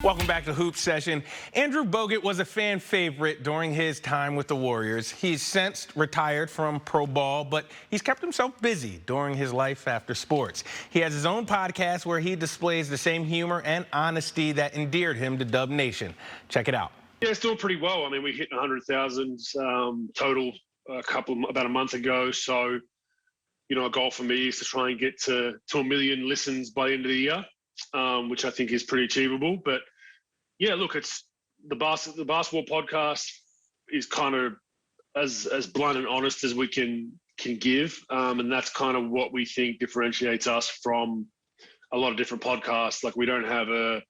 Welcome back to Hoop Session. Andrew Bogut was a fan favorite during his time with the Warriors. He's since retired from pro ball, but he's kept himself busy during his life after sports. He has his own podcast where he displays the same humor and honesty that endeared him to Dub Nation. Check it out. Yeah, it's doing pretty well. I mean, we hit 100,000 total about a month ago. So, a goal for me is to try and get to 1 million listens by the end of the year. Which I think is pretty achievable. But yeah, look, it's the basketball podcast is kind of as blunt and honest as we can give, and that's kind of what we think differentiates us from a lot of different podcasts. Like, we don't have a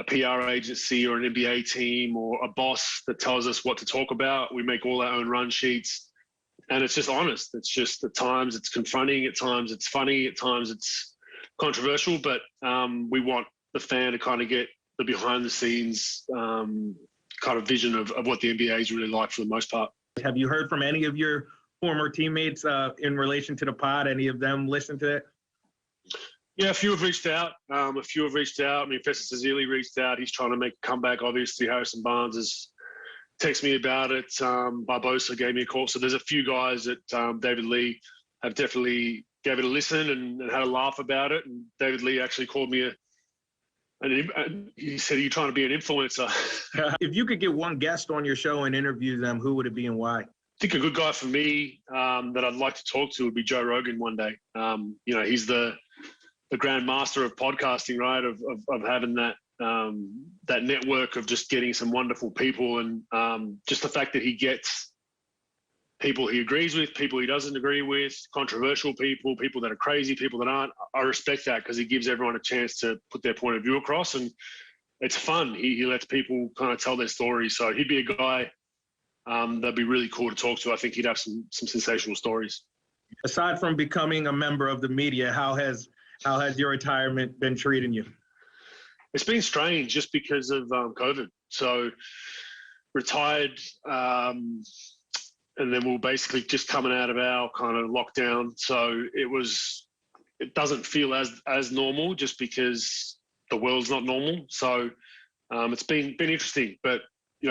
PR agency or an NBA team or a boss that tells us what to talk about. We make all our own run sheets, and it's just honest. It's just at times it's confronting, at times it's funny, at times it's controversial, but we want the fan to kind of get the behind the scenes kind of vision of what the NBA is really like for the most part. Have you heard from any of your former teammates in relation to the pod? Any of them listen to it? Yeah, a few have reached out. I mean, Festus Ezeli reached out. He's trying to make a comeback. Obviously, Harrison Barnes has texted me about it. Barbosa gave me a call. So there's a few guys that David Lee have definitely gave it a listen and had a laugh about it. And David Lee actually called me and he said, "Are you trying to be an influencer?" If you could get one guest on your show and interview them, who would it be and why? I think a good guy for me that I'd like to talk to would be Joe Rogan one day. He's the grand master of podcasting, right? Of having that network of just getting some wonderful people, and just the fact that he gets people he agrees with, people he doesn't agree with, controversial people, people that are crazy, people that aren't. I respect that because he gives everyone a chance to put their point of view across, and it's fun. He lets people kind of tell their stories. So he'd be a guy that'd be really cool to talk to. I think he'd have some sensational stories. Aside from becoming a member of the media, how has your retirement been treating you? It's been strange just because of COVID. So retired, and then we're basically just coming out of our kind of lockdown. So it doesn't feel as normal just because the world's not normal. So it's been interesting, but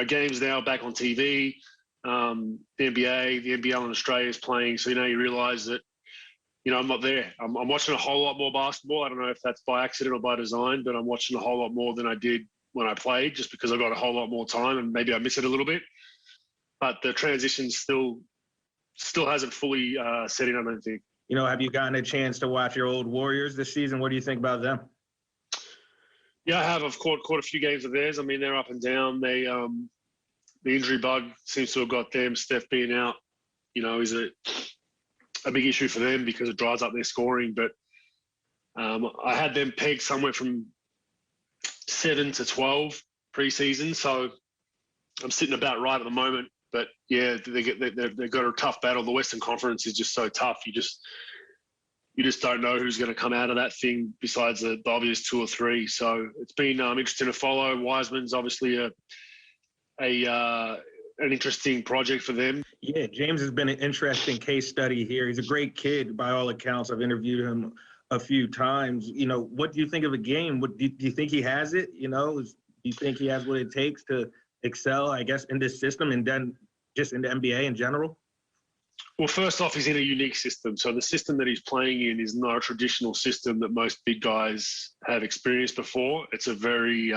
games now back on TV, the NBL in Australia is playing. So, you realize that, I'm not there. I'm watching a whole lot more basketball. I don't know if that's by accident or by design, but I'm watching a whole lot more than I did when I played, just because I got a whole lot more time and maybe I miss it a little bit. But the transition still hasn't fully set in, I don't think. Have you gotten a chance to watch your old Warriors this season? What do you think about them? Yeah, I have. I've caught a few games of theirs. I mean, they're up and down. They the injury bug seems to have got them. Steph being out, is a big issue for them because it dries up their scoring. But I had them pegged somewhere from 7 to 12 preseason, so I'm sitting about right at the moment. But yeah, they've got a tough battle. The Western Conference is just so tough. You just don't know who's going to come out of that thing besides the obvious 2 or 3. So it's been interesting to follow. Wiseman's obviously an interesting project for them. Yeah, James has been an interesting case study here. He's a great kid by all accounts. I've interviewed him a few times. What do you think of the game? Do you think he has it? Do you think he has what it takes to excel, I guess, in this system and then just in the NBA in general? Well, first off, he's in a unique system. So the system that he's playing in is not a traditional system that most big guys have experienced before. It's a very,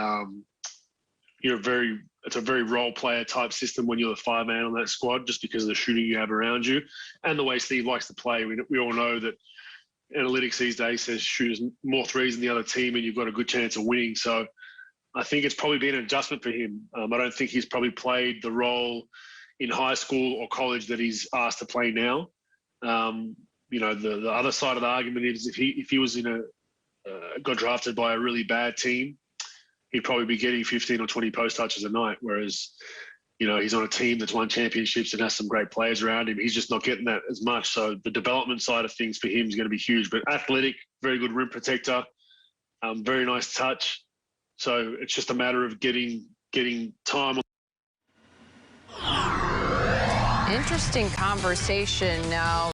it's a very role player type system when you're the 5-man on that squad, just because of the shooting you have around you and the way Steve likes to play. We all know that analytics these days says shoot more threes than the other team and you've got a good chance of winning. So I think it's probably been an adjustment for him. I don't think he's probably played the role in high school or college that he's asked to play now. The other side of the argument is if he was got drafted by a really bad team, he'd probably be getting 15 or 20 post touches a night. Whereas, he's on a team that's won championships and has some great players around him. He's just not getting that as much. So the development side of things for him is going to be huge. But athletic, very good rim protector, very nice touch. So it's just a matter of getting time. Interesting conversation now.